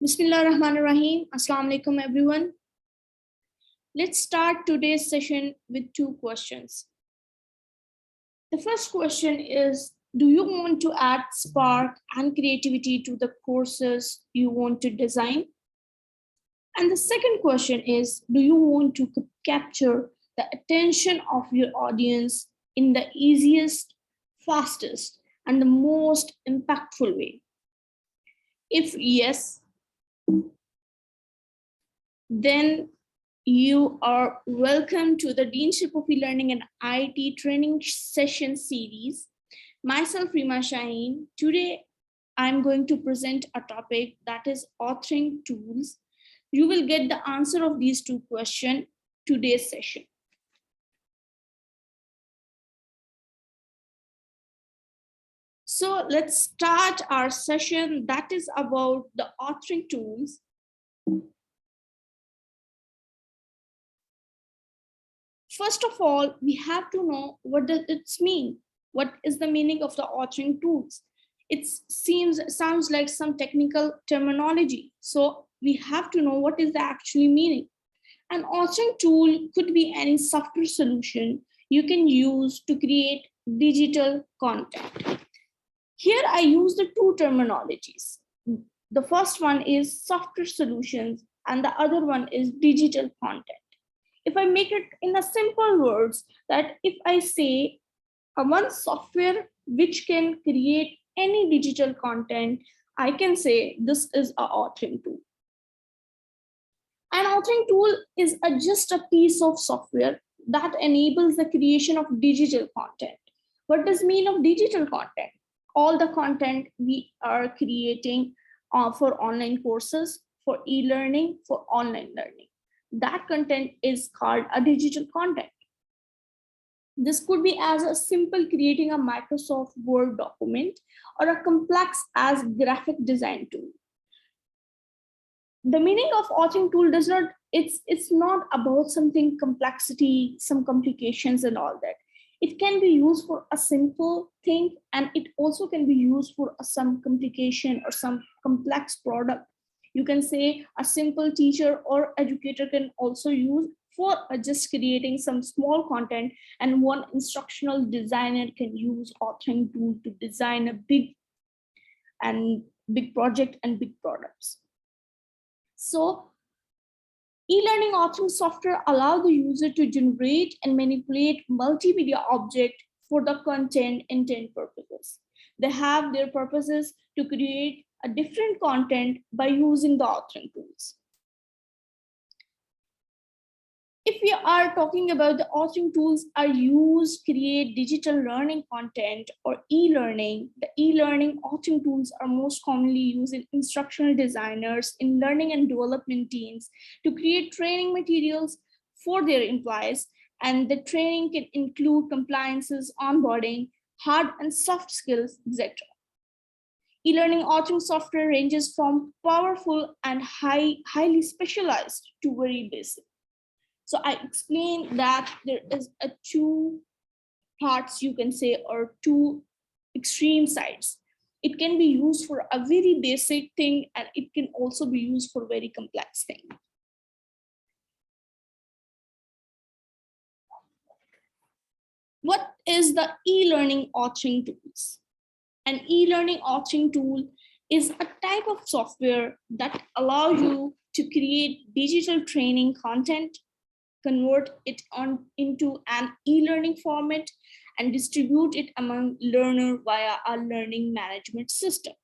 Bismillahirrahmanirrahim. Assalamu alaikum, everyone. Let's start today's session with two questions. The first question is, do you want to add spark and creativity to the courses you want to design? And the second question is, do you want to capture the attention of your audience in the easiest, fastest, and the most impactful way? If yes, then you are welcome to the Deanship of E-Learning and IT training session series. Myself, Rima Shaheen. Today, I'm going to present a topic that is authoring tools. You will get the answer of these two questions today's session. So let's start our session that is about the authoring tools. First of all, we have to know what does it mean? What is the meaning of the authoring tools? It sounds like some technical terminology. So we have to know what is the actual meaning. An authoring tool could be any software solution you can use to create digital content. Here I use the two terminologies. The first one is software solutions and the other one is digital content. If I make it in a simple words, that if I say one software which can create any digital content, I can say this is an authoring tool. An authoring tool is just a piece of software that enables the creation of digital content. What does mean of digital content? All the content we are creating for online courses, for e-learning, for online learning. That content is called a digital content. This could be as a simple creating a Microsoft Word document or a complex as graphic design tool. The meaning of authoring tool does not, it's not about something complexity, some complications and all that. It can be used for a simple thing and it also can be used for some complication or some complex product. You can say a simple teacher or educator can also use for just creating some small content, and one instructional designer can use authoring tool to design a big project and big products. So e-learning authoring software allow the user to generate and manipulate multimedia object for the content intent purposes. They have their purposes to create a different content by using the authoring tools. If we are talking about the authoring tools are used to create digital learning content or e-learning, the e-learning authoring tools are most commonly used in instructional designers, in learning and development teams to create training materials for their employees, and the training can include compliances, onboarding, hard and soft skills, etc. E-learning authoring software ranges from powerful and highly specialized to very basic. So I explained that there is a two parts, you can say, or two extreme sides. It can be used for a very basic thing and it can also be used for very complex thing. What is the e-learning authoring tools? An e-learning authoring tool is a type of software that allows you to create digital training content, convert it into an e-learning format, and distribute it among learners via a learning management system.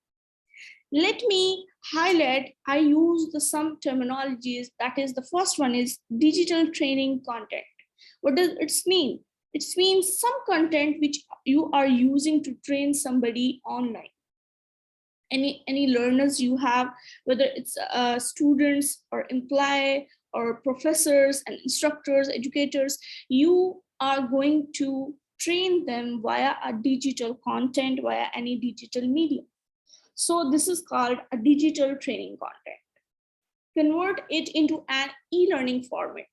Let me highlight, I use some terminologies. That is, the first one is digital training content. What does it mean? It means some content which you are using to train somebody online. Any learners you have, whether it's students or employee or professors and instructors, educators, you are going to train them via a digital content, via any digital medium. So this is called a digital training content. Convert it into an e-learning format.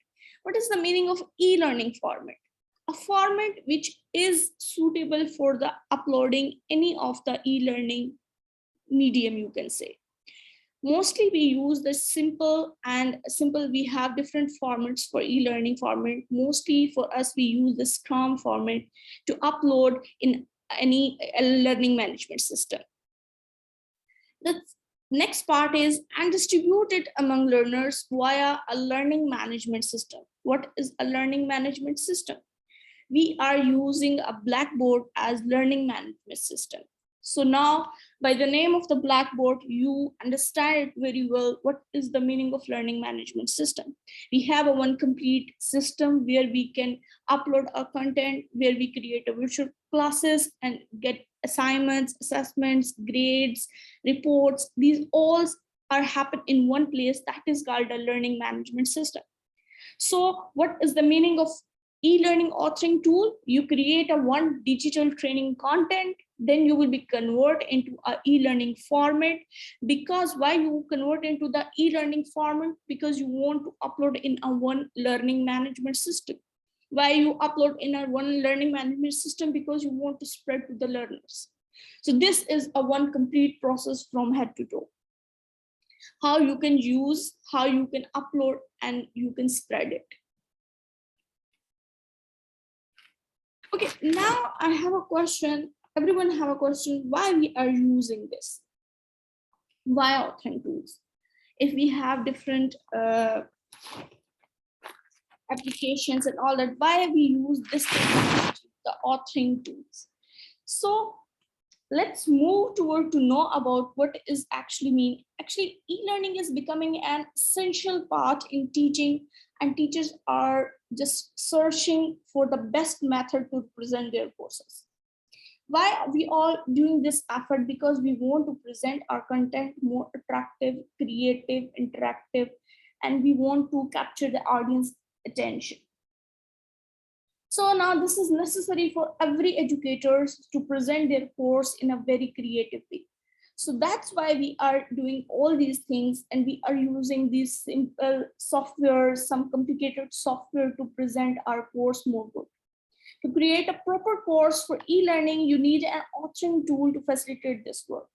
What is the meaning of e-learning format? A format which is suitable for the uploading any of the e-learning medium, you can say. Mostly we use the simple. We have different formats for e-learning format. Mostly for us, we use the Scrum format to upload in any learning management system. The next part is and distribute it among learners via a learning management system. What is a learning management system? We are using a Blackboard as learning management system. So now, by the name of the Blackboard, you understand it very well. What is the meaning of learning management system? We have a one complete system where we can upload our content, where we create a virtual classes and get assignments, assessments, grades, reports. These all are happen in one place. That is called a learning management system. So what is the meaning of e-learning authoring tool? You create a one digital training content, then you will be convert into a e-learning format. Because why you convert into the e-learning format? Because you want to upload in a one learning management system. Why you upload in a one learning management system? Because you want to spread to the learners. So this is a one complete process from head to toe. How you can use, how you can upload, and you can spread it. Okay, now I have a question. Everyone have a question why we are using this. Why authoring tools? If we have different applications and all that, why we use this technology, the authoring tools? So let's move toward to know about what is actually mean. Actually, e-learning is becoming an essential part in teaching, and teachers are just searching for the best method to present their courses. Why are we all doing this effort? Because we want to present our content more attractive, creative, interactive, and we want to capture the audience attention. So now this is necessary for every educators to present their course in a very creative way. So that's why we are doing all these things, and we are using these simple software, some complicated software to present our course more good. To create a proper course for e-learning, you need an authoring tool to facilitate this work.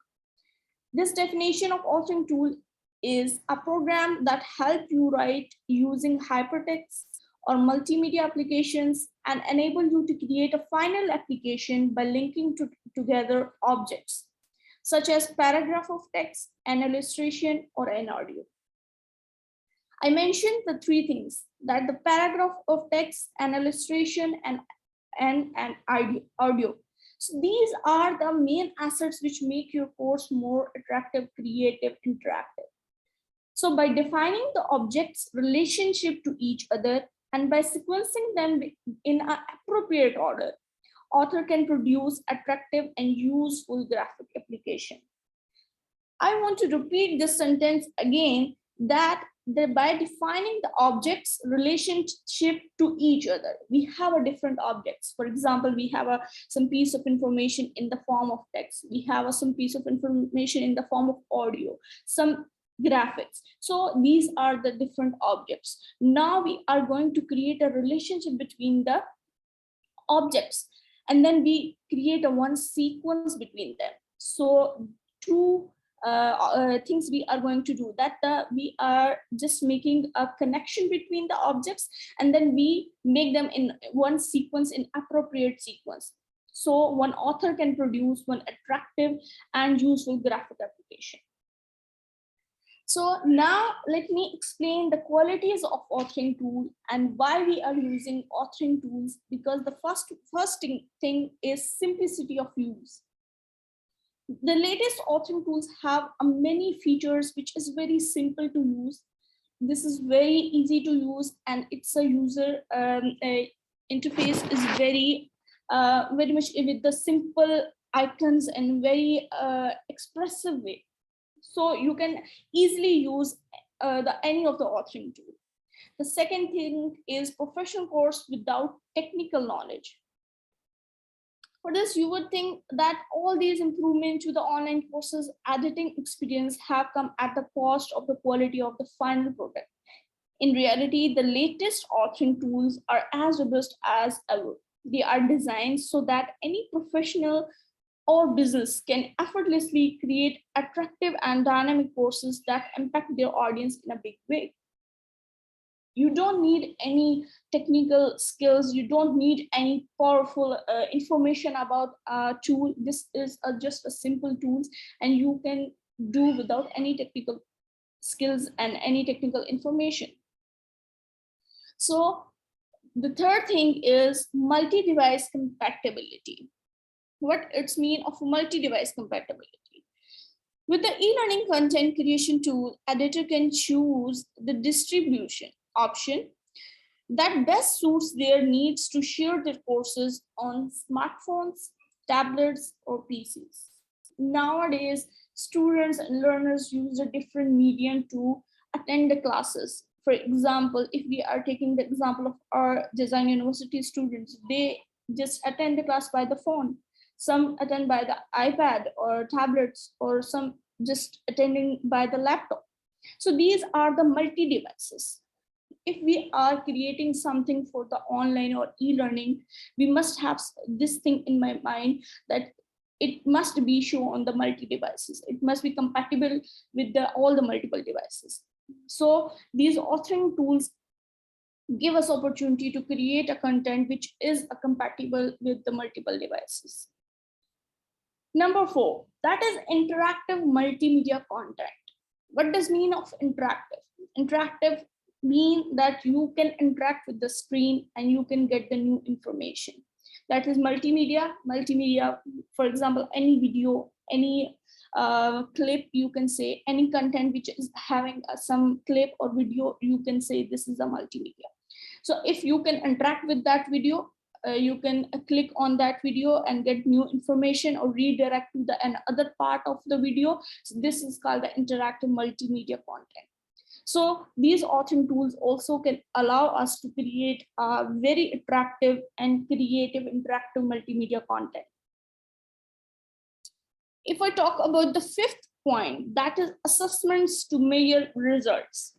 This definition of authoring tool is a program that helps you write using hypertext or multimedia applications and enable you to create a final application by linking together objects, such as paragraph of text, an illustration, or an audio. I mentioned the three things, that the paragraph of text, an illustration, and an audio. So these are the main assets which make your course more attractive, creative, interactive. So by defining the objects' relationship to each other and by sequencing them in an appropriate order, author can produce attractive and useful graphic application. I want to repeat this sentence again, that by defining the objects relationship to each other, we have a different objects. For example, we have some piece of information in the form of text, we have some piece of information in the form of audio, some graphics. So these are the different objects. Now we are going to create a relationship between the objects, and then we create a one sequence between them. So two things we are going to do, that we are just making a connection between the objects, and then we make them in one sequence, in appropriate sequence. So one author can produce one attractive and useful graphic application. So now let me explain the qualities of authoring tool and why we are using authoring tools, because the first thing is simplicity of use. The latest authoring tools have many features which is very simple to use. This is very easy to use, and it's a user interface is very much with the simple icons and very expressive way. So you can easily use any of the authoring tool. The second thing is professional course without technical knowledge. For this, you would think that all these improvements to the online courses editing experience have come at the cost of the quality of the final product. In reality, the latest authoring tools are as robust as ever. They are designed so that any professional or business can effortlessly create attractive and dynamic courses that impact their audience in a big way. You don't need any technical skills, you don't need any powerful information about a tool. This is just a simple tools, and you can do without any technical skills and any technical information. So the third thing is multi-device compatibility. What it's mean of multi-device compatibility? With the e-learning content creation tool, editor can choose the distribution option that best suits their needs to share their courses on smartphones, tablets, or PCs. Nowadays, students and learners use a different medium to attend the classes. For example, if we are taking the example of our design university students, they just attend the class by the phone. Some attend by the iPad or tablets, or some just attending by the laptop. So these are the multi-devices. If we are creating something for the online or e-learning, we must have this thing in my mind, that it must be shown on the multi devices. It must be compatible with all the multiple devices. So these authoring tools give us opportunity to create a content which is compatible with the multiple devices. Number 4, that is interactive multimedia content. What does mean of interactive? Interactive mean that you can interact with the screen and you can get the new information. That is multimedia. Multimedia, for example, any video, any clip, you can say any content which is having some clip or video, you can say this is a multimedia. So if you can interact with that video, you can click on that video and get new information or redirect to the another part of the video. So this is called the interactive multimedia content. So these authoring tools also can allow us to create a very attractive and creative interactive multimedia content. If I talk about the 5th point, that is assessments to measure results.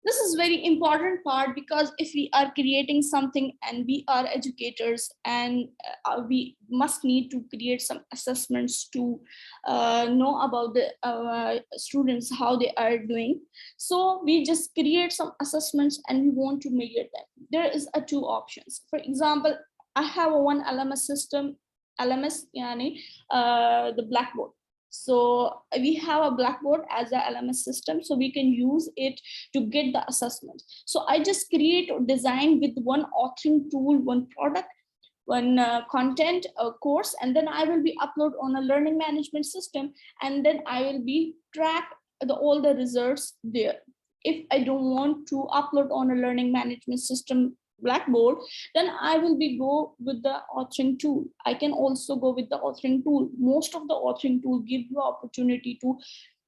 This is very important part, because if we are creating something and we are educators, and we must need to create some assessments to know about the students, how they are doing. So we just create some assessments and we want to measure them. There is two options. For example, I have one LMS system, LMS yani, the Blackboard. So we have a Blackboard as a LMS system, so we can use it to get the assessment. So I just create or design with one authoring tool, one product, one content course, and then I will be upload on a learning management system, and then I will be track all the results there. If I don't want to upload on a learning management system Blackboard, then I will be go with the authoring tool. I can also go with the authoring tool. Most of the authoring tool give you opportunity to,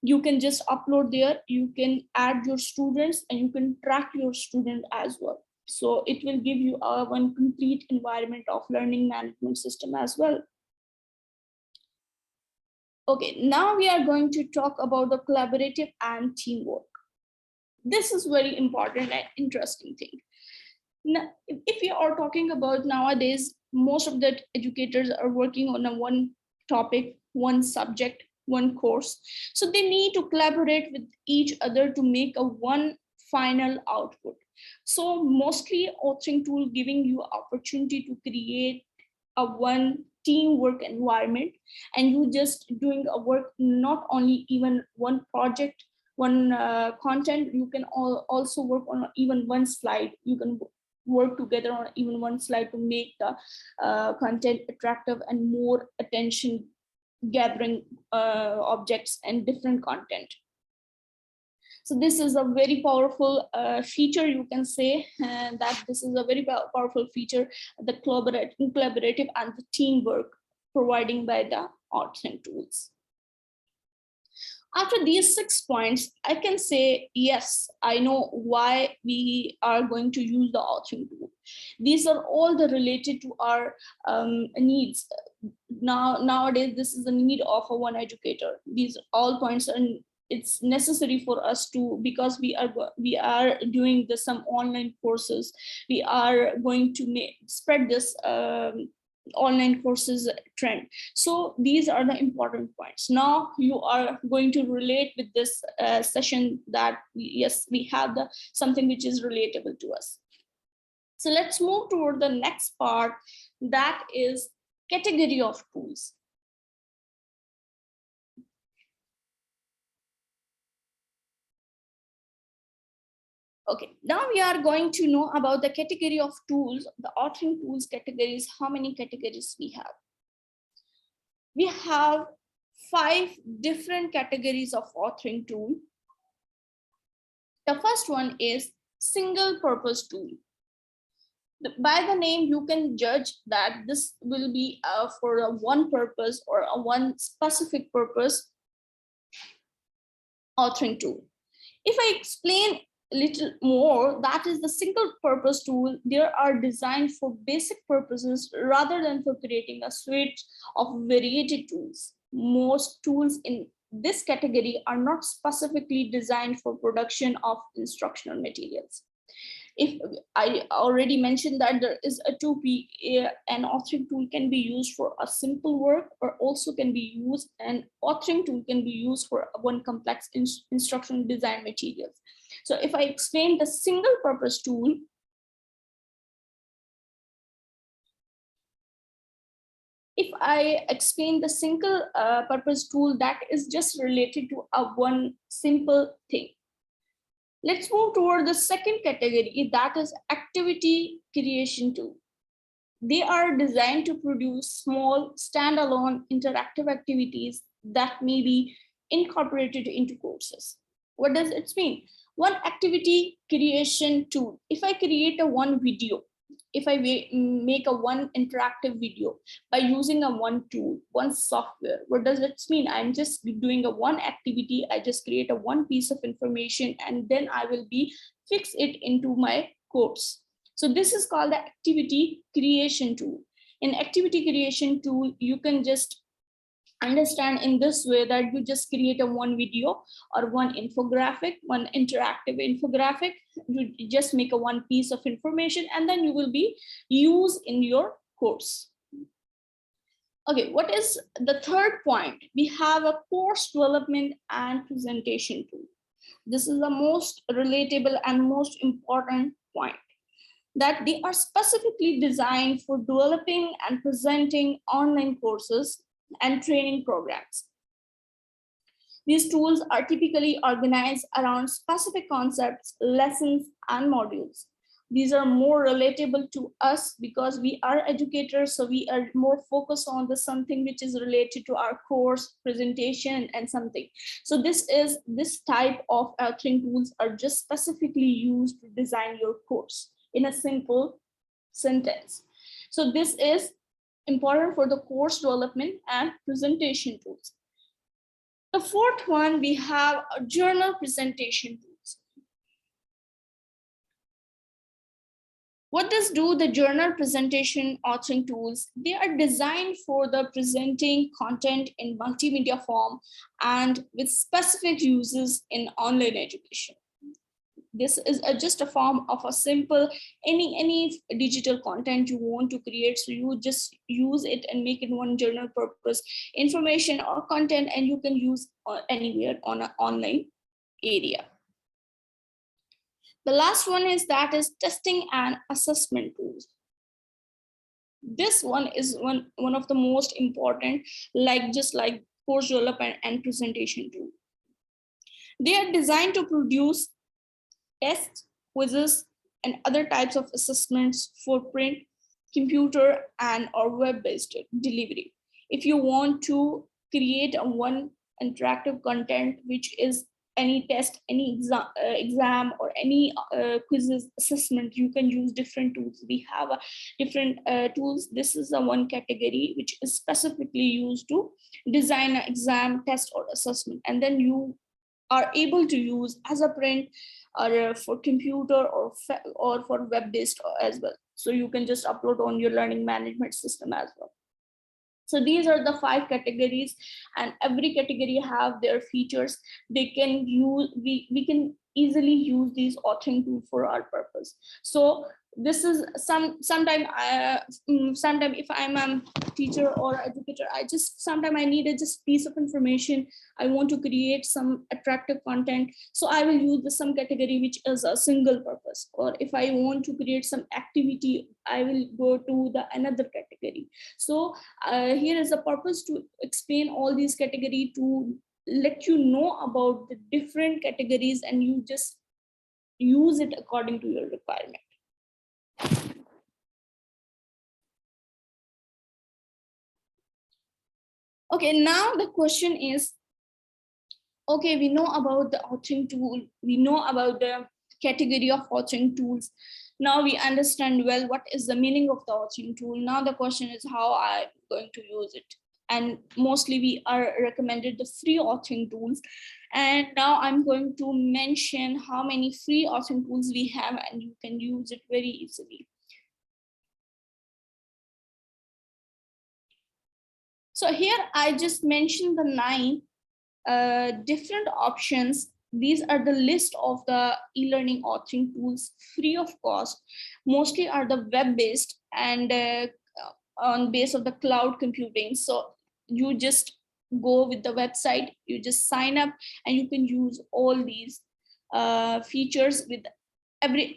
you can just upload there, you can add your students, and you can track your student as well. So it will give you one complete environment of learning management system as well. Okay, now we are going to talk about the collaborative and teamwork. This is very important and interesting thing. Now, if we are talking about nowadays, most of the educators are working on a one topic, one subject, one course. So they need to collaborate with each other to make a one final output. So mostly authoring tool giving you opportunity to create a one teamwork environment, and you just doing a work, not only even one project, one content. You can also work on even one slide. You can work together on even one slide to make the content attractive and more attention gathering objects and different content. So this is a very powerful feature, you can say that this is a very powerful feature, the collaborative and the teamwork providing by the authoring tools. After these 6 points, I can say, yes, I know why we are going to use the authoring tool. These are all the related to our needs. Nowadays, this is the need of a one educator. These all points are, it's necessary for us to, because we are doing some online courses. We are going to spread this online courses trend. So these are the important points. Now you are going to relate with this session that yes, we have the something which is relatable to us. So let's move toward the next part, that is category of tools. Okay, now we are going to know about the category of tools, the authoring tools categories, how many categories we have. We have 5 different categories of authoring tool. The first one is single purpose tool. By the name, you can judge that this will be for a one purpose or a one specific purpose authoring tool. If I explain a little more, that is the single purpose tool. They are designed for basic purposes rather than for creating a suite of variety tools. Most tools in this category are not specifically designed for production of instructional materials. If I already mentioned that there is a 2P, an authoring tool can be used for a simple work, or also can be used, an authoring tool can be used for one complex instructional design materials. So if I explain the single purpose tool, if I explain the single purpose tool, that is just related to a one simple thing. Let's move toward the second category, that is activity creation tool. They are designed to produce small standalone interactive activities that may be incorporated into courses. What does it mean? One activity creation tool. If I create a one video, if I make a one interactive video by using a one tool, one software, what does it mean? I'm just doing a one activity. I just create a one piece of information and then I will be fix it into my course. So this is called the activity creation tool. In activity creation tool, you can just understand in this way that you just create a one video or one infographic, one interactive infographic. You just make a one piece of information and then you will be used in your course. Okay, what is the third point? We have a course development and presentation tool. This is the most relatable and most important point, that they are specifically designed for developing and presenting online courses and training programs. These tools are typically organized around specific concepts, lessons, and modules. These are more relatable to us because we are educators, so we are more focused on the something which is related to our course presentation and something. So this type of authoring tools are just specifically used to design your course in a simple sentence. So this is important for the course development and presentation tools. The fourth one, we have a journal presentation tools. What does do the journal presentation authoring tools? They are designed for the presenting content in multimedia form and with specific uses in online education. This is just a form of a simple any digital content you want to create, so you just use it and make it one general purpose information or content, and you can use anywhere on an online area. The last one is that is testing and assessment tools. This one is one of the most important, just like course development and presentation tool. They are designed to produce tests, quizzes, and other types of assessments for print, computer, and or web-based delivery. If you want to create a one interactive content, which is any test, any exam or any quizzes assessment, you can use different tools. We have different tools. This is the one category which is specifically used to design an exam, test, or assessment, and then you are able to use as a print or for computer or for web-based as well. So you can just upload on your learning management system as well. So these are the 5 categories, and every category have their features. They can use, we can easily use these authoring tools for our purpose. So this is sometime if I'm a teacher or educator, I just sometime I need a just piece of information. I want to create some attractive content, so I will use the some category which is a single purpose. Or if I want to create some activity, I will go to the another category. So here is a purpose to explain all these category, to let you know about the different categories, and you just use it according to your requirement. Okay, now the question is, okay, we know about the authoring tool, we know about the category of authoring tools. Now we understand well what is the meaning of the authoring tool. Now the question is how I'm going to use it. And mostly we are recommended the free authoring tools. And now I'm going to mention how many free authoring tools we have, and you can use it very easily. So here I just mentioned the 9 different options. These are the list of the e-learning authoring tools free of cost. Mostly are the web-based and on base of the cloud computing. So you just go with the website, you just sign up, and you can use all these features with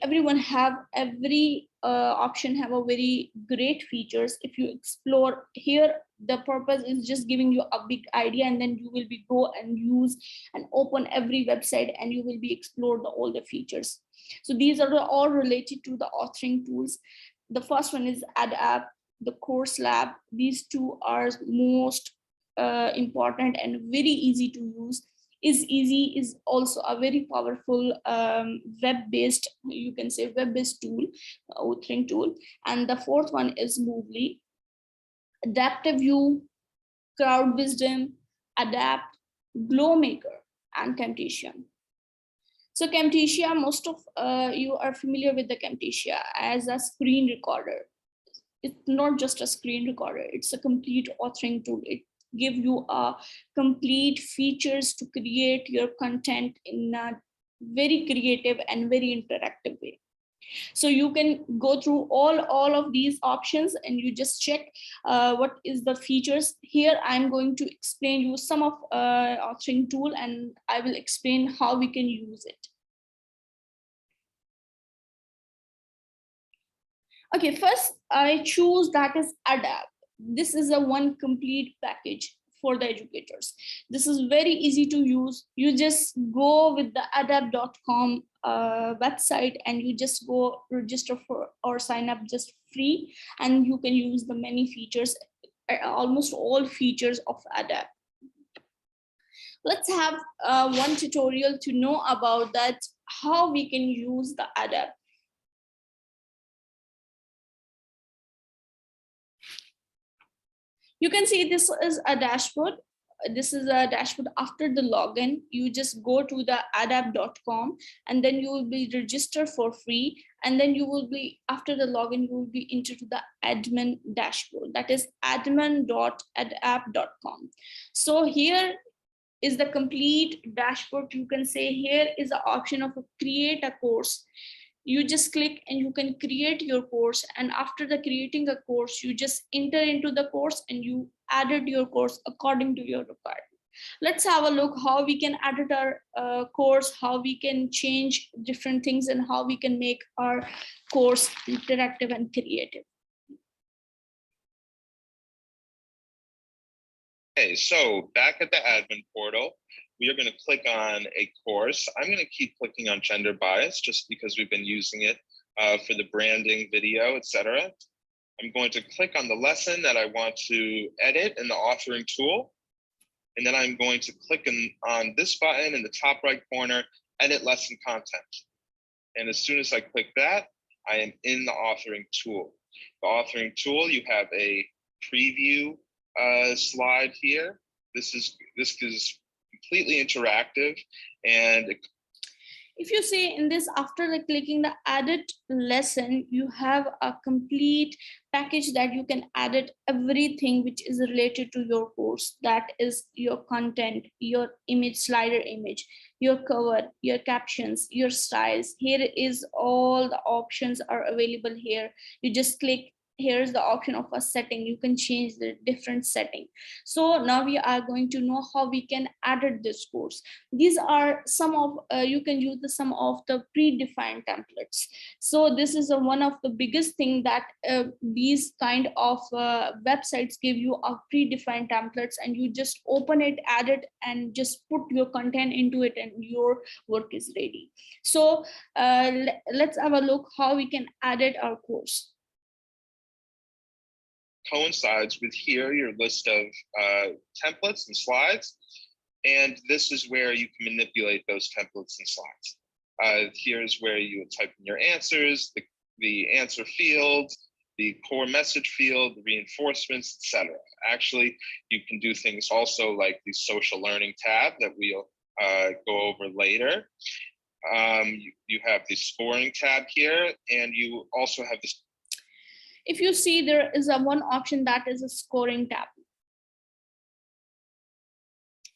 everyone have every option have a very great features. If you explore here, the purpose is just giving you a big idea, and then you will be go and use and open every website, and you will be explore all the features. So these are all related to the authoring tools. The first one is Adapt, the Course Lab. These two are most important and very easy to use. Is easy is also a very powerful web-based, you can say web-based tool, authoring tool. And the fourth one is Movely, Adaptive View, Crowd Wisdom, Adapt, Glowmaker, and Camtasia. So Camtasia, most of you are familiar with the Camtasia as a screen recorder. It's not just a screen recorder, it's a complete authoring tool. It give you a complete features to create your content in a very creative and very interactive way. So you can go through all of these options, and you just check what is the features. Here I'm going to explain you some of authoring tool, and I will explain how we can use it. Okay, first I choose that is Adapt. This is a one complete package for the educators. This is very easy to use. You just go with the adapt.com website, and you just go register for or sign up just free, and you can use the many features, almost all features of Adapt. Let's have one tutorial to know about that, how we can use the Adapt. You can see this is a dashboard. This is a dashboard after the login. You just go to the adapt.com, and then you will be registered for free. And then you will be, after the login, you will be into the admin dashboard. That is admin.adapt.com. So here is the complete dashboard. You can say here is the option of create a course. You just click and you can create your course, and after the creating a course, you just enter into the course and you added your course according to your requirement. Let's have a look how we can edit our course, how we can change different things, and how we can make our course interactive and creative. Okay, so back at the admin portal, we are going to click on a course. I'm going to keep clicking on gender bias just because we've been using it for the branding, video, etc. I'm going to click on the lesson that I want to edit in the authoring tool. And then I'm going to click on this button in the top right corner, edit lesson content. And as soon as I click that, I am in the authoring tool. The authoring tool, you have a preview slide here. This is completely interactive, and If you see in this, after clicking the edit lesson, you have a complete package that you can edit everything which is related to your course. That is your content, your image, slider image, your cover, your captions, your styles. Here is all the options are available here. You just click, here's the option of a setting, you can change the different setting. So now we are going to know how we can edit this course. These are some of you can use some of the predefined templates. So this is one of the biggest thing that these kind of websites give you a predefined templates, and you just open it, add it, and just put your content into it, and your work is ready. So let's have a look how we can edit our course. Coincides with here your list of templates and slides. And this is where you can manipulate those templates and slides. Here's where you would type in your answers, the answer field, the core message field, the reinforcements, etc. Actually, you can do things also like the social learning tab that we'll go over later. You have the scoring tab here, and you also have this. If you see, there is a one option that is a scoring tab.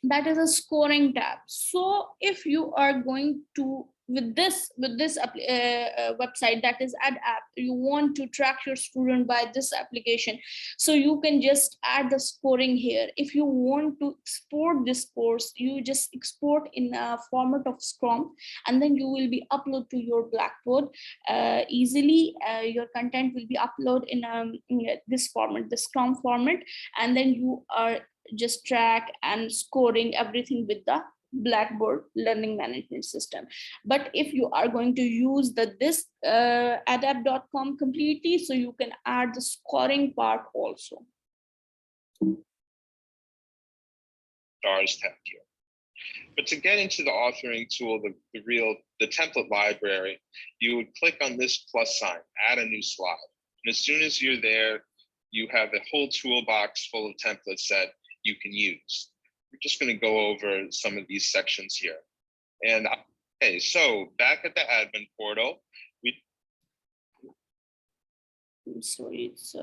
That is a scoring tab. So if you are going to with this website, that is EdApp, you want to track your student by this application, so you can just add the scoring here. If you want to export this course, you just export in a format of Scrum, and then you will be upload to your Blackboard easily. Your content will be uploaded in this format, the Scrum format, and then you are just track and scoring everything with the Blackboard learning management system. But if you are going to use this adapt.com completely, so you can add the scoring part also. Stars tab here. But to get into the authoring tool, the template library, you would click on this plus sign, add a new slide. And as soon as you're there, you have a whole toolbox full of templates that you can use. We're just going to go over some of these sections here. And okay, so back at the admin portal, I'm sorry, it's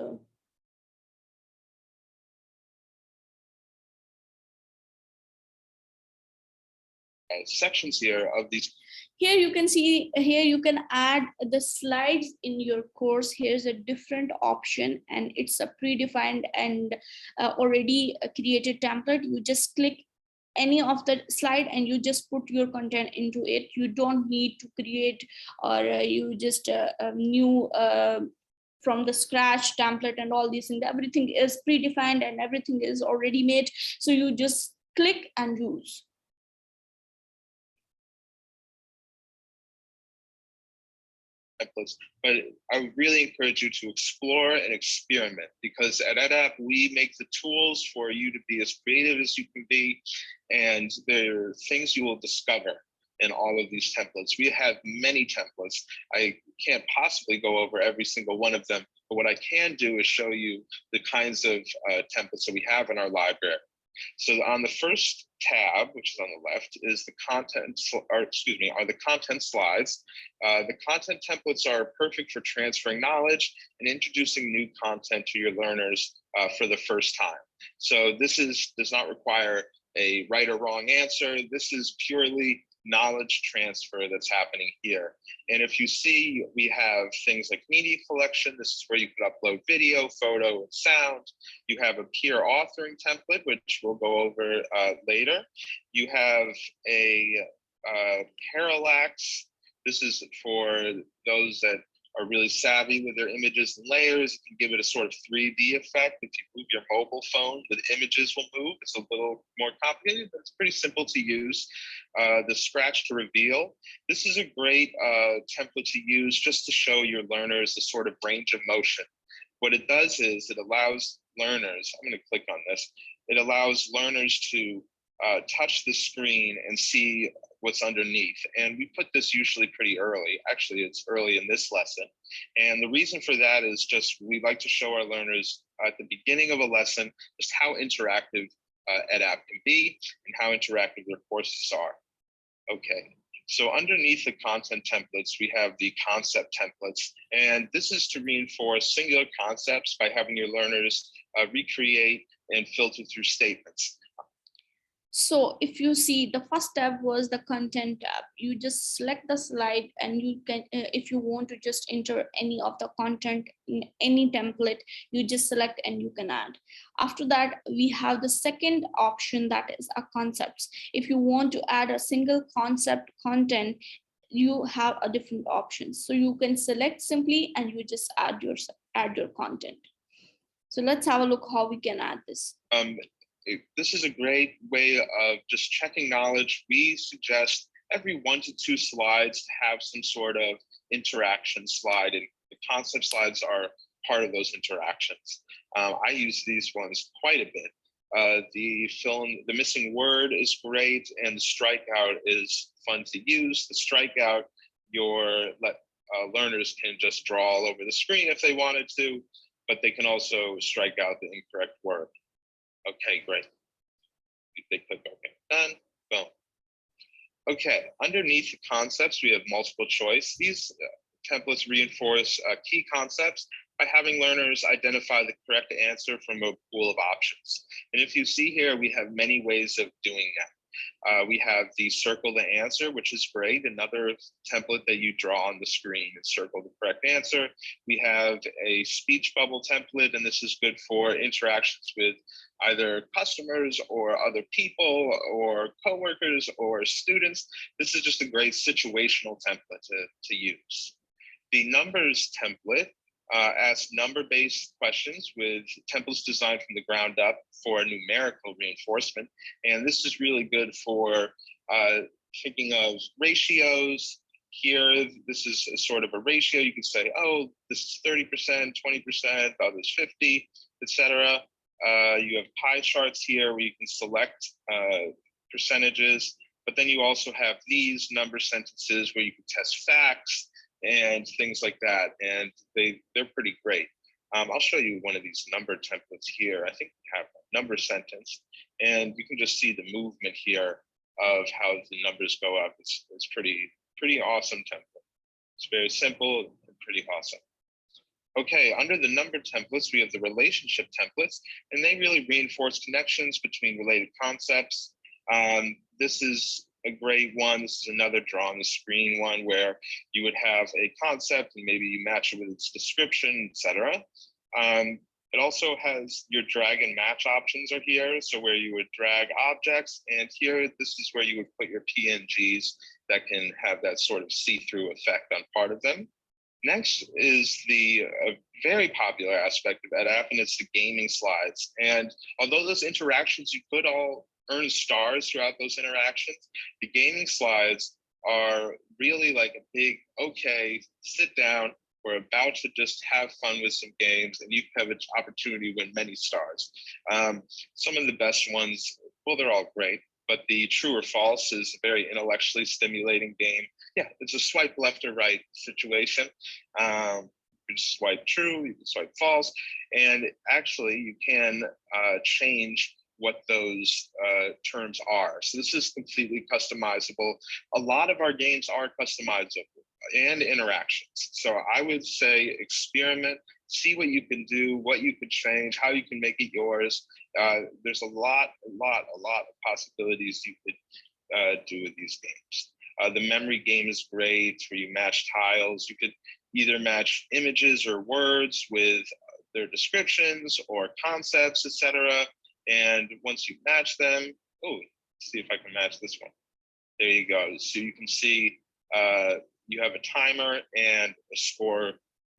sections here of these. Here you can see, here you can add the slides in your course. Here's a different option, and it's a predefined and already created template. You just click any of the slide and you just put your content into it. You don't need to create or you just new from the scratch template and all these things. Everything is predefined and everything is already made, so you just click and use. Templates, but I really encourage you to explore and experiment, because at EdApp we make the tools for you to be as creative as you can be, and there are things you will discover in all of these templates. We have many templates. I can't possibly go over every single one of them, but what I can do is show you the kinds of templates that we have in our library. So on the first tab, which is on the left, is the content, or excuse me, are the content slides. The content templates are perfect for transferring knowledge and introducing new content to your learners for the first time. So this does not require a right or wrong answer. This is purely knowledge transfer that's happening here. And if you see, we have things like media collection. This is where you can upload video, photo, and sound. You have a peer authoring template, which we'll go over later. You have a parallax. This is for those that are really savvy with their images and layers. You can give it a sort of 3D effect. If you move your mobile phone, the images will move. It's a little more complicated, but it's pretty simple to use. The scratch to reveal. This is a great template to use just to show your learners the sort of range of motion. What it does is it allows learners, I'm going to click on this, it allows learners to touch the screen and see what's underneath. And we put this usually pretty early. Actually, it's early in this lesson. And the reason for that is just we like to show our learners at the beginning of a lesson just how interactive EdApp can be and how interactive their courses are. Okay, So underneath the content templates, we have the concept templates, and this is to reinforce singular concepts by having your learners recreate and filter through statements. So if you see, the first tab was the content tab. You just select the slide and you can, if you want to just enter any of the content in any template, you just select and you can add. After that, we have the second option, that is a concepts. If you want to add a single concept content, you have a different options. So you can select simply and you just add your content. So let's have a look how we can add this. This is a great way of just checking knowledge. We suggest every 1 to 2 slides to have some sort of interaction slide, and the concept slides are part of those interactions. I use these ones quite a bit. The missing word is great, and the strikeout is fun to use. The strikeout, your learners can just draw all over the screen if they wanted to, but they can also strike out the incorrect word. Okay, great. They click OK, done, boom. Okay, underneath the concepts, we have multiple choice. These templates reinforce key concepts by having learners identify the correct answer from a pool of options. And if you see here, we have many ways of doing that. We have the circle the answer, which is great. Another template that you draw on the screen and circle the correct answer. We have a speech bubble template, and this is good for interactions with either customers or other people or coworkers or students. This is just a great situational template to use. The numbers template asks number-based questions with templates designed from the ground up for numerical reinforcement. And this is really good for thinking of ratios. Here, this is a sort of a ratio. You can say, oh, this is 30%, 20%, others 50, etc. You have pie charts here where you can select percentages, but then you also have these number sentences where you can test facts and things like that, and they're pretty great. I'll show you one of these number templates here. I think we have a number sentence, and you can just see the movement here of how the numbers go up. It's pretty awesome template. It's very simple and pretty awesome. Okay, under the number templates, we have the relationship templates, and they really reinforce connections between related concepts. This is a great one. This is another draw on the screen one where you would have a concept and maybe you match it with its description, etc. It also has your drag and match options are here. So where you would drag objects, and here, this is where you would put your PNGs that can have that sort of see-through effect on part of them. Next is the very popular aspect of EdApp, and it's the gaming slides. And although those interactions, you could all earn stars throughout those interactions, the gaming slides are really like a big, okay, sit down, we're about to just have fun with some games, and you have an opportunity to win many stars. Some of the best ones, well, they're all great, but the true or false is a very intellectually stimulating game. Yeah, it's a swipe left or right situation. You can swipe true, you can swipe false, and actually you can change what those terms are. So this is completely customizable. A lot of our games are customizable and interactions. So I would say experiment, see what you can do, what you could change, how you can make it yours. There's a lot of possibilities you could do with these games. The memory game is great where you match tiles. You could either match images or words with their descriptions or concepts, etc. And once you match them, oh, see if I can match this one. There you go. So you can see you have a timer and a score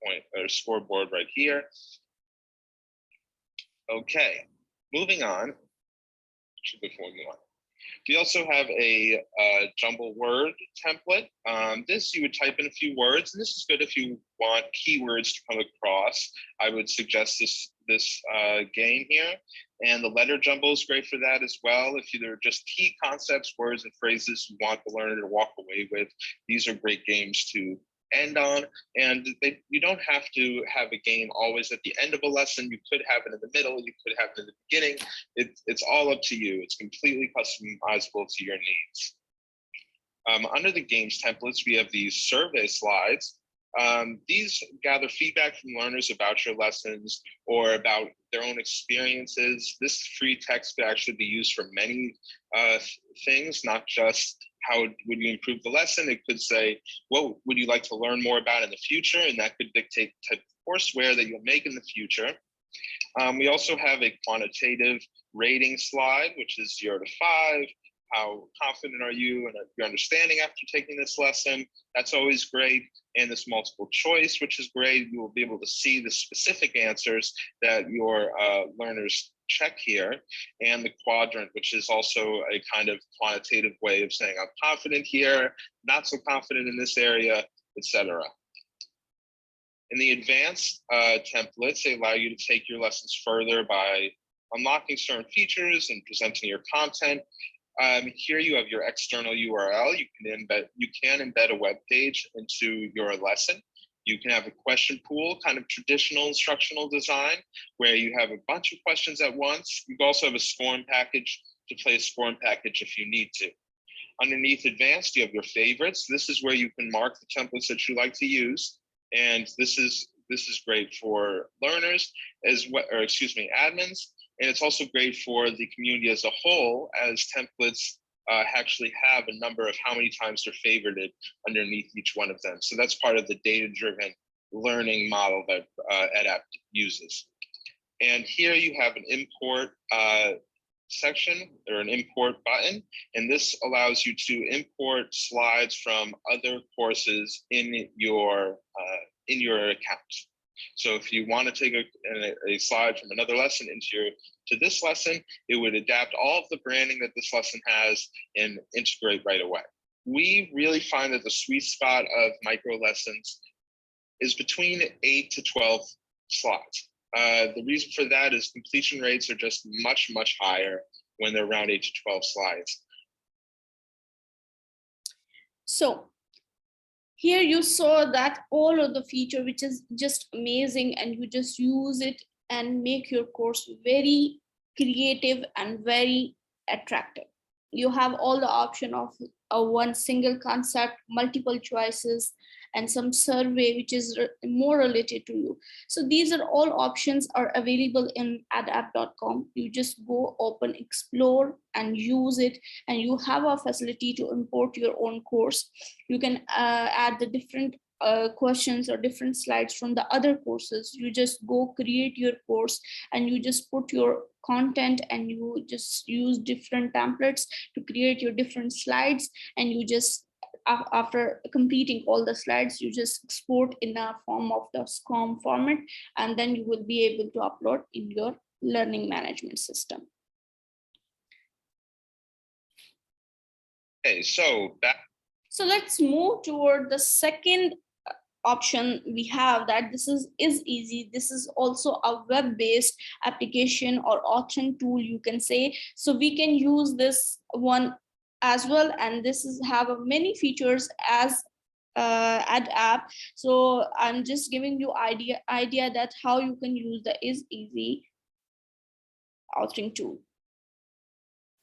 point or scoreboard right here. Okay, moving on. Before we move on, we also have a jumble word template. This you would type in a few words, and this is good if you want keywords to come across. I would suggest this game here, and the letter jumble is great for that as well. If there are just key concepts, words, and phrases you want the learner to walk away with, these are great games to end on. And you don't have to have a game always at the end of a lesson. You could have it in the middle, you could have it in the beginning. It's all up to you. It's completely customizable to your needs. Under the games templates, we have these survey slides. These gather feedback from learners about your lessons or about their own experiences. This free text could actually be used for many things, not just how would you improve the lesson. It could say, what would you like to learn more about in the future? And that could dictate the type of courseware that you'll make in the future. We also have a quantitative rating slide, which is 0 to 5. How confident are you in your understanding after taking this lesson? That's always great. And this multiple choice, which is great. You will be able to see the specific answers that your learners check here. And the quadrant, which is also a kind of quantitative way of saying, I'm confident here, not so confident in this area, etc. In the advanced templates, they allow you to take your lessons further by unlocking certain features and presenting your content. Here you have your external URL. You can embed a web page into your lesson. You can have a question pool, kind of traditional instructional design, where you have a bunch of questions at once. You also have a scoring package to play a scoring package if you need to. Underneath advanced, you have your favorites. This is where you can mark the templates that you like to use. And this is great for learners as well, or excuse me, admins. And it's also great for the community as a whole, as templates actually have a number of how many times they're favorited underneath each one of them. So that's part of the data-driven learning model that EdApp uses. And here you have an import section or an import button, and this allows you to import slides from other courses in your account. So if you want to take a slide from another lesson to this lesson, it would adapt all of the branding that this lesson has and integrate right away. We really find that the sweet spot of micro lessons is between 8 to 12 slides. The reason for that is completion rates are just much, much higher when they're around 8 to 12 slides. So here you saw that all of the feature, which is just amazing, and you just use it and make your course very creative and very attractive. You have all the option of one single concept, multiple choices, and some survey which is more related to you. So these are all options are available in edapp.com. You just go open, explore, and use it, and you have a facility to import your own course. You can add the different questions or different slides from the other courses. You just go create your course and you just put your content, and you just use different templates to create your different slides, and you just after completing all the slides, you just export in a form of the SCORM format, and then you will be able to upload in your learning management system. Okay, so let's move toward the second option we have, that this is easy. This is also a web-based application or authoring tool, you can say. So we can use this one as well, and this is have many features as EdApp. So I'm just giving you idea that how you can use the IsEasy authoring tool.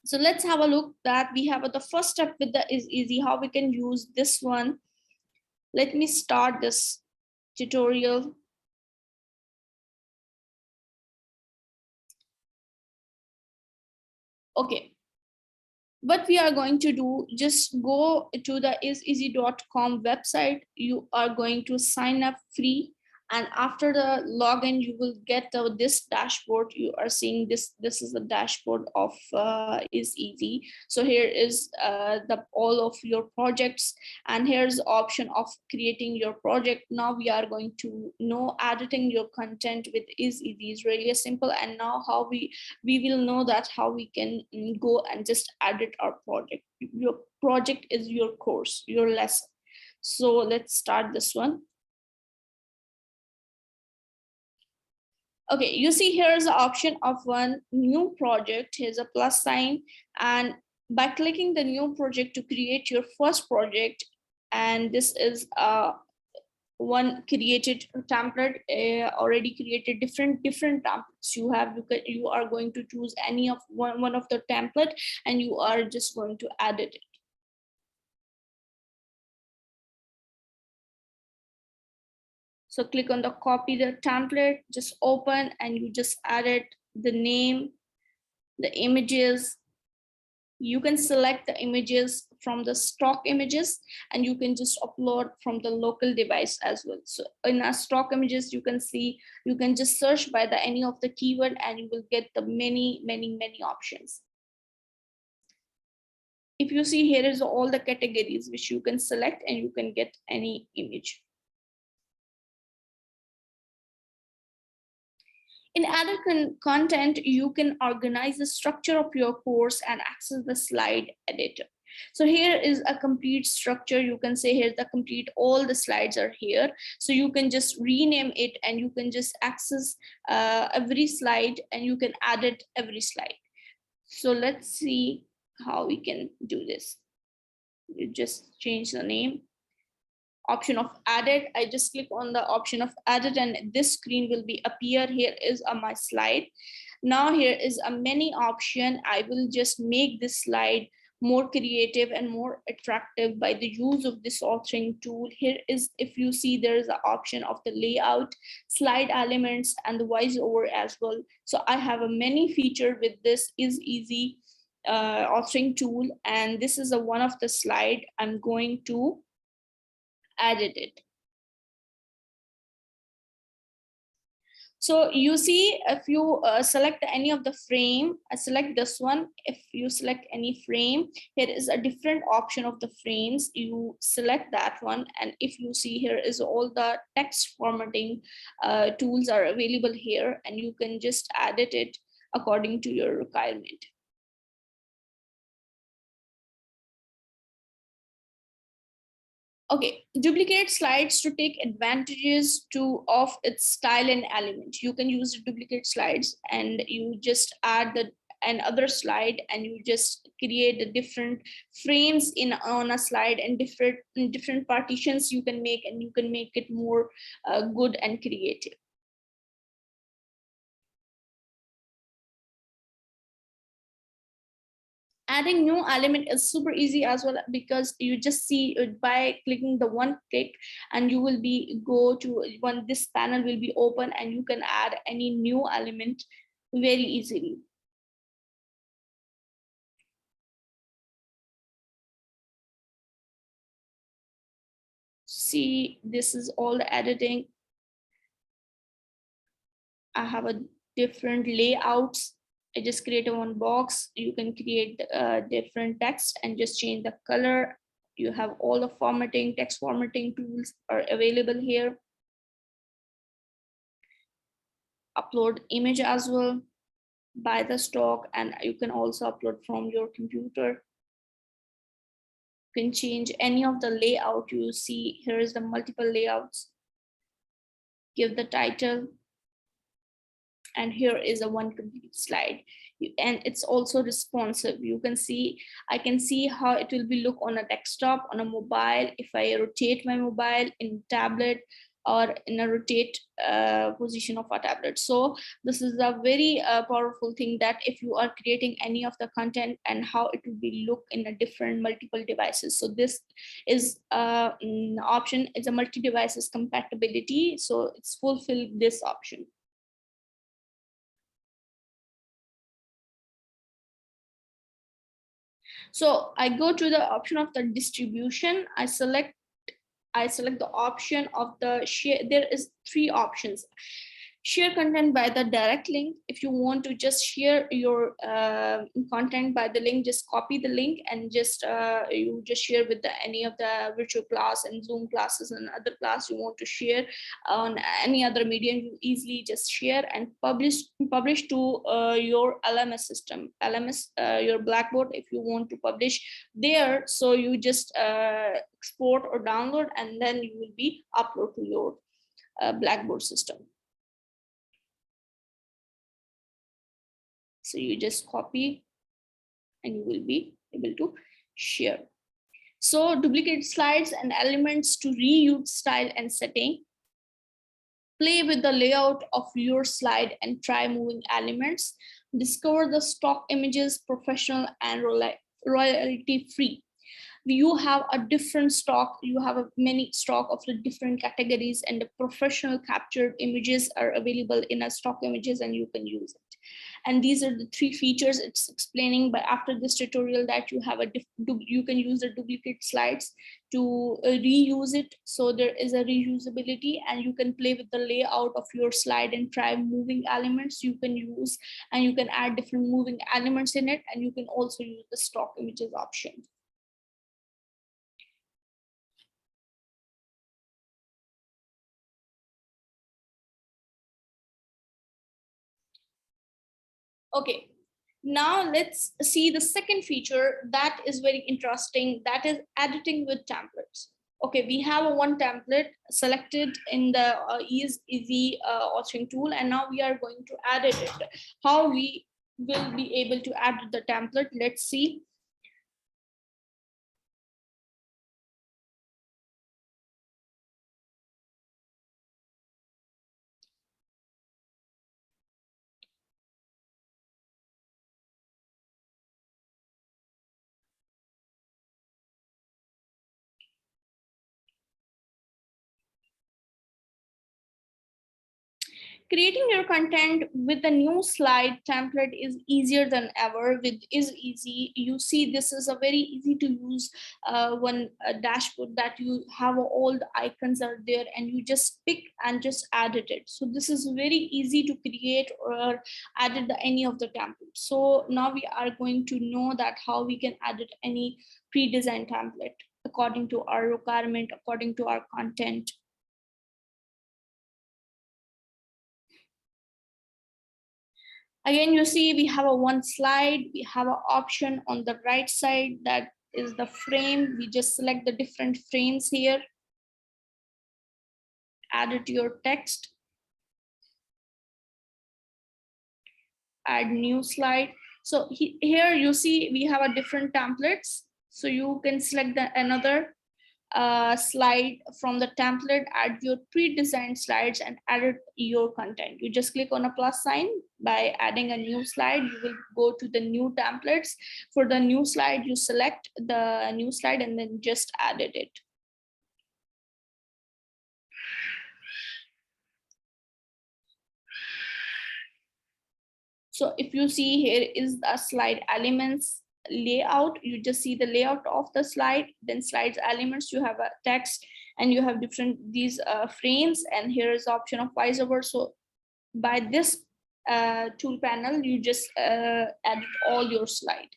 So let's have a look that we have the first step with the IsEasy, how we can use this one. Let me start this tutorial. Okay. What we are going to do, just go to the iseasy.com website. You are going to sign up free, and after the login, you will get this dashboard. You are seeing this. This is the dashboard of IsEasy. So here is all of your projects, and here's the option of creating your project. Now we are going to know editing your content with IsEasy is really simple. And now how we will know that how we can go and just edit our project. Your project is your course, your lesson. So let's start this one. Okay, you see here's the option of one new project. Here's a plus sign, and by clicking the new project to create your first project, and this is one created template, already created different templates you have. You are going to choose any of one of the template, and you are just going to edit it. So click on the copy the template, just open, and you just added the name, the images. You can select the images from the stock images, and you can just upload from the local device as well. So in our stock images, you can see, you can just search by the any of the keyword and you will get the many options. If you see, here is all the categories which you can select and you can get any image. In other content, you can organize the structure of your course and access the slide editor. So here is a complete structure. You can say here's the complete, all the slides are here. So you can just rename it and you can just access every slide and you can edit every slide. So let's see how we can do this. You just change the name. Option of edit, I just click on the option of edit and this screen will be appear. Here is my slide. Now here is a many option. I will just make this slide more creative and more attractive by the use of this authoring tool. Here is, if you see, there is an option of the layout, slide elements, and the voiceover as well. So I have a many feature with this is easy authoring tool, and this is a one of the slide. I'm going to edit it. So you see, if you select any of the frame, I select this one. If you select any frame, here is a different option of the frames. You select that one. And if you see, here is all the text formatting tools are available here, and you can just edit it according to your requirement. Okay, duplicate slides to take advantages of its style and element. You can use duplicate slides and you just add another slide and you just create the different frames on a slide, and different partitions you can make, and you can make it more good and creative. Adding new element is super easy as well, because you just see it by clicking the one click and you will be go to when this panel will be open and you can add any new element very easily. See, this is all the editing. I have a different layouts. I just create a one box. You can create different text and just change the color. You have all the formatting, text formatting tools are available here. Upload image as well by the stock, and you can also upload from your computer. You can change any of the layout. You see, here is the multiple layouts. Give the title, and here is a one complete slide. And it's also responsive. You can see, I can see how it will be look on a desktop, on a mobile, if I rotate my mobile in tablet or in a rotate position of a tablet. So this is a very powerful thing, that if you are creating any of the content and how it will be look in a different multiple devices. So this is option is a multi-devices compatibility. So it's fulfill this option. So I go to the option of the distribution. I select the option of the share. There is three options. Share content by the direct link. If you want to just share your content by the link, just copy the link and just you just share with any of the virtual class and Zoom classes and other class you want to share on any other medium. You easily just share and publish to your LMS system, your Blackboard. If you want to publish there, so you just export or download, and then you will be upload to your Blackboard system. So you just copy and you will be able to share. So duplicate slides and elements to reuse style and setting. Play with the layout of your slide and try moving elements. Discover the stock images, professional and royalty free. you have a different stock, you have a many stock of the different categories, and the professional captured images are available in a stock images, and you can use it. And these are the three features it's explaining. But after this tutorial, that you have you can use the duplicate slides to reuse it. So there is a reusability, and you can play with the layout of your slide and try moving elements you can use, and you can add different moving elements in it, and you can also use the stock images option. Okay, now let's see the second feature that is very interesting, that is editing with templates. Okay, we have a one template selected in the easy authoring tool, and now we are going to edit it. How we will be able to add the template? Let's see. Creating your content with a new slide template is easier than ever. With is easy, you see this is a very easy to use one dashboard that you have all the icons are there, and you just pick and just edit it. So this is very easy to create or edit any of the templates. So now we are going to know that how we can edit any pre-designed template according to our requirement, according to our content. Again, you see we have a one slide, we have an option on the right side that is the frame. We just select the different frames here, add it to your text, add new slide. So here you see we have a different templates. So you can select another slide from the template, add your pre-designed slides and add your content. You just click on a plus sign. By adding a new slide, you will go to the new templates. For the new slide, you select the new slide and then just added it. So if you see, here is the slide elements layout. You just see the layout of the slide, then slides elements, you have a text, and you have different these frames, and here is the option of voiceover. So by this tool panel, you just edit all your slide.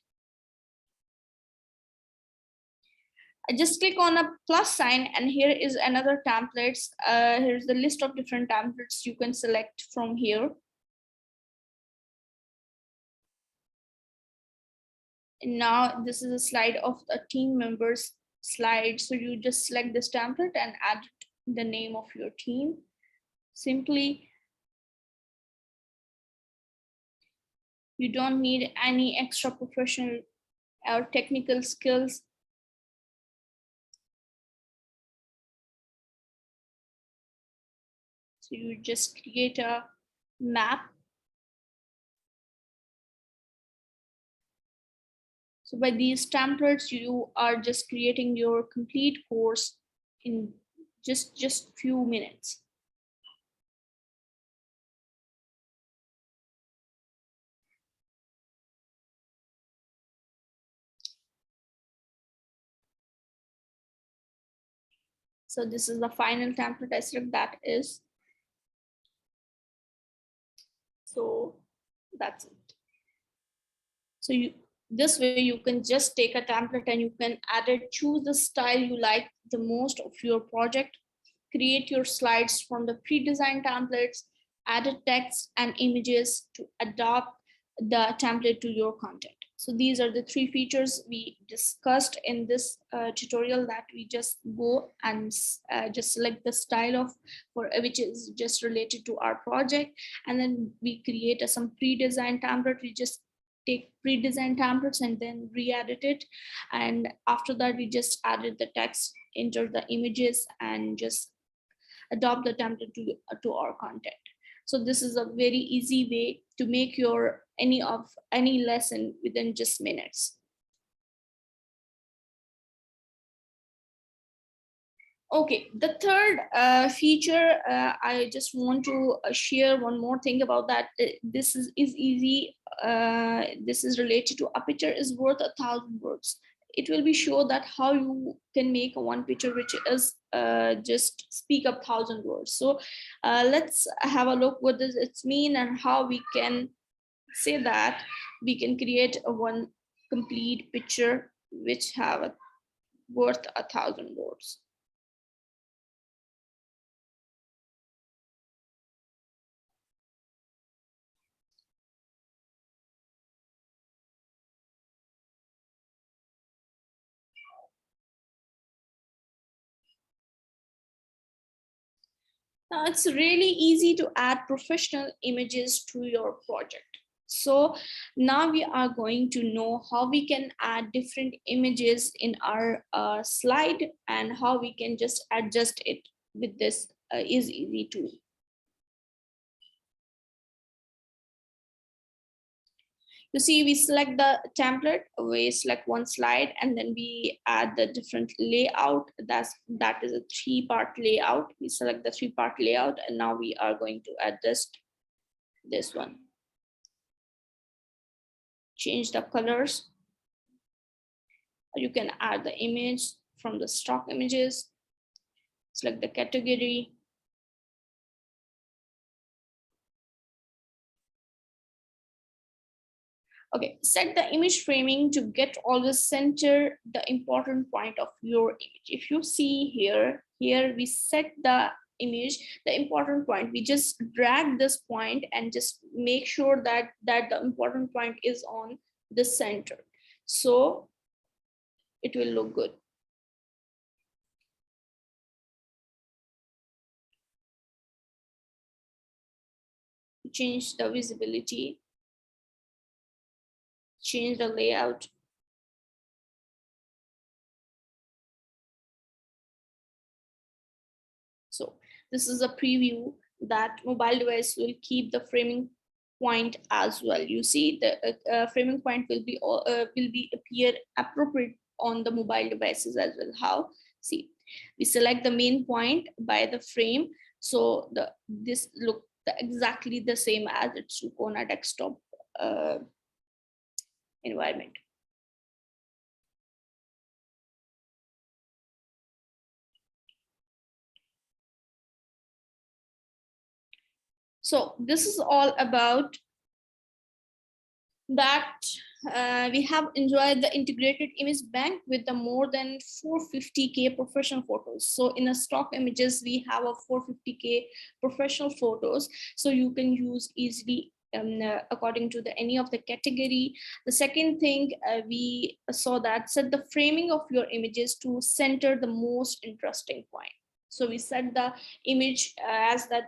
I just click on a plus sign, and here is another templates. Here's the list of different templates you can select from here. And now this is a slide of the team members slide. So you just select this template and add the name of your team. Simply, you don't need any extra professional or technical skills. So you just create a map. So by these templates, you are just creating your complete course in just few minutes. So this is the final template I select, that is. So that's it. So this way you can just take a template and you can add it, choose the style you like the most of your project, create your slides from the pre-designed templates, add text and images to adapt the template to your content. So these are the three features we discussed in this tutorial, that we just go and just select the style of for which is just related to our project, and then we create some pre-designed template. We just take pre-designed templates and then re-edit it, and after that we just added the text, enter the images, and just adopt the template to our content. So this is a very easy way to make your any lesson within just minutes. Okay, the third feature, I just want to share one more thing about that. This is easy. This is related to a picture is worth 1,000 words. It will be sure that how you can make a one picture which is just speak up 1,000 words. So let's have a look what does it mean and how we can say that we can create a one complete picture which have a worth 1,000 words. Now it's really easy to add professional images to your project. So now we are going to know how we can add different images in our slide and how we can just adjust it with this is easy tool. You see, we select the template, we select one slide, and then we add the different layout. That is a 3-part layout. We select the 3-part layout, and now we are going to adjust this one. Change the colors. You can add the image from the stock images. Select the category. Okay, set the image framing to get always center the important point of your image. If you see here we set the image, the important point. We just drag this point and just make sure that the important point is on the center. So it will look good. Change the visibility. Change the layout. So this is a preview that mobile device will keep the framing point as well. You see the framing point will be appear appropriate on the mobile devices as well. How? See, we select the main point by the frame. So this look exactly the same as its look on a desktop environment. So this is all about that. We have enjoyed the integrated image bank with the more than 450K professional photos. So in a stock images, we have a 450K professional photos. So you can use easily according to any of the category. The second thing we saw that set the framing of your images to center the most interesting point. So we set the image as that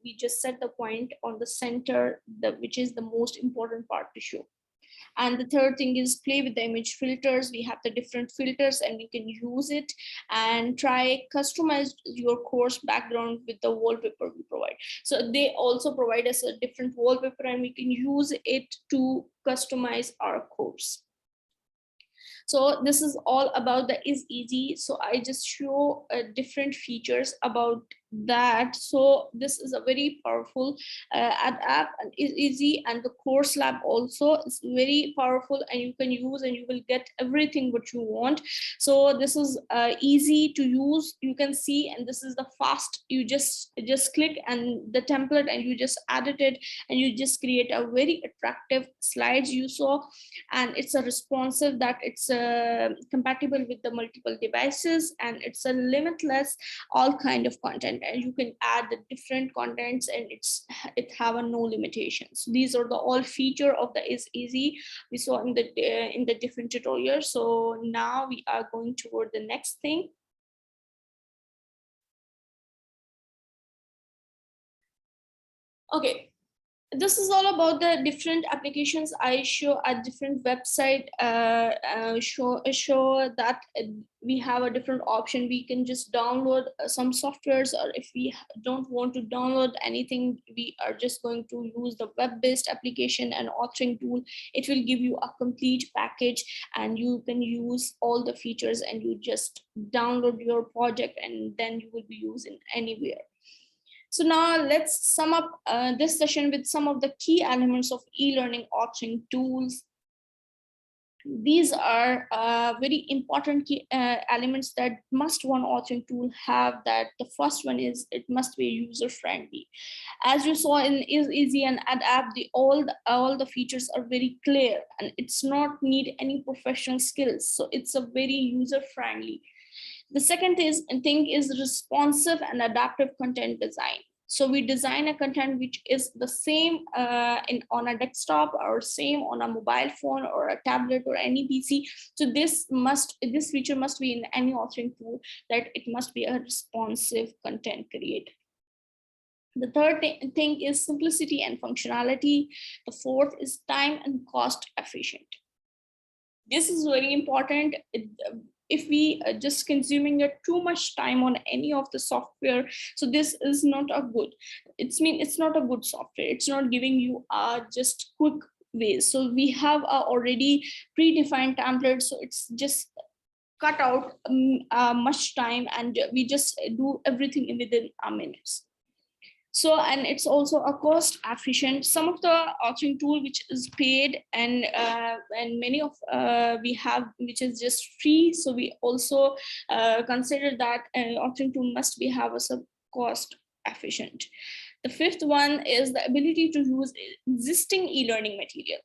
we just set the point on the center, which is the most important part to show. And the third thing is play with the image filters. We have the different filters and we can use it and try customize your course background with the wallpaper we provide. So they also provide us a different wallpaper and we can use it to customize our course. So this is all about the is easy. So I just show different features about that. So this is a very powerful app and is easy, and the course lab also is very powerful and you can use and you will get everything what you want. So this is easy to use, you can see, and this is the fast. You just click and the template and you just edit it and you just create a very attractive slides you saw, and it's a responsive that it's compatible with the multiple devices, and it's a limitless all kind of content, and you can add the different contents and it have a no limitations. These are the all feature of the is easy we saw in the different tutorials. So now we are going toward the next thing. Okay, This is all about the different applications I show at different website. Show that we have a different option. We can just download some softwares, or if we don't want to download anything, we are just going to use the web-based application and authoring tool. It will give you a complete package, and you can use all the features, and you just download your project, and then you will be using anywhere. So now let's sum up this session with some of the key elements of e-learning authoring tools. These are very important key elements that must one authoring tool have. That the first one is it must be user friendly. As you saw in Is Easy and Adapt, all the features are very clear, and it's not need any professional skills. So it's a very user friendly. The second thing is responsive and adaptive content design. So we design a content which is the same on a desktop, or same on a mobile phone or a tablet or any PC. So this feature must be in any authoring tool, that it must be a responsive content creator. The third thing is simplicity and functionality. The fourth is time and cost efficient. This is very important. If we are just consuming too much time on any of the software, so this is not a good, it's not a good software. It's not giving you just quick ways. So we have already predefined templates, so it's just cut out much time, and we just do everything within a minutes. So, and it's also a cost efficient. Some of the authoring tool which is paid, and many of we have which is just free. So we also consider that authoring tool must be have a cost efficient. The fifth one is the ability to use existing e-learning material.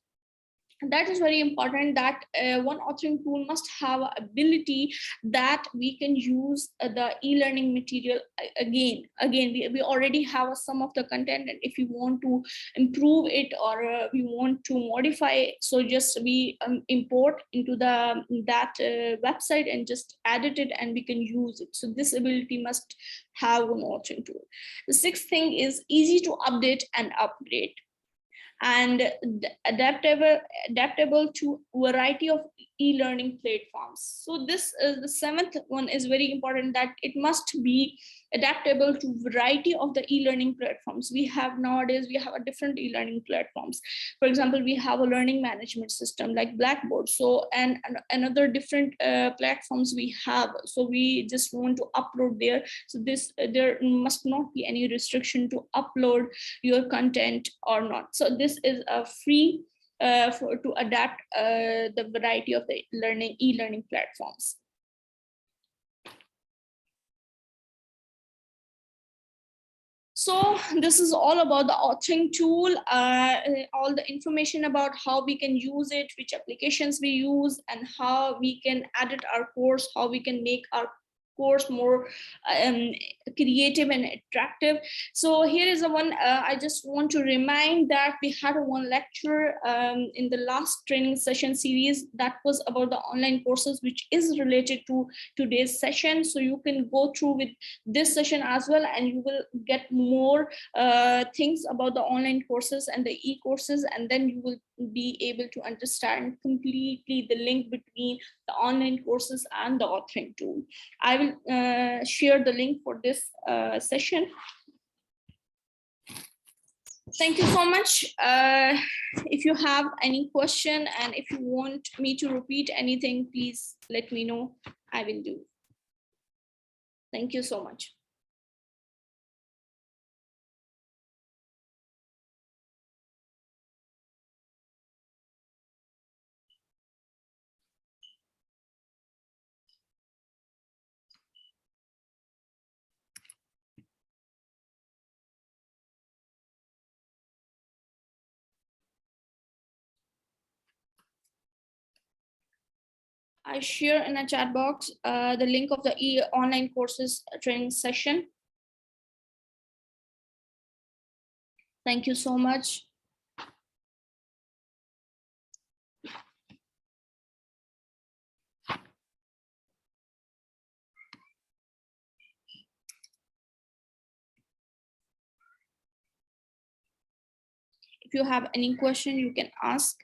That is very important, that one authoring tool must have a ability that we can use the e-learning material again. We already have some of the content, and if you want to improve it, or we want to modify it, so just we import into that website and just edit it, and we can use it. So this ability must have an authoring tool. The sixth thing is easy to update and upgrade, and adaptable to variety of e-learning platforms. So this is the seventh one, is very important, that it must be adaptable to variety of the e-learning platforms. We have nowadays, we have a different e-learning platforms. For example, we have a learning management system like Blackboard. So and another different platforms we have. So we just want to upload there. So this there must not be any restriction to upload your content or not. So this is a free to adapt the variety of the e-learning platforms. So this is all about the authoring tool, all the information about how we can use it, which applications we use, and how we can edit our course, how we can make our course more creative and attractive. So here is the one, I just want to remind that we had one lecture in the last training session series that was about the online courses, which is related to today's session. So you can go through with this session as well, and you will get more things about the online courses and the e-courses, and then you will be able to understand completely the link between the online courses and the authoring tool. I will share the link for this session. Thank you so much. If you have any question, and if you want me to repeat anything, please let me know. I will do. Thank you so much. I share in a chat box the link of the online courses training session. Thank you so much. If you have any question, you can ask.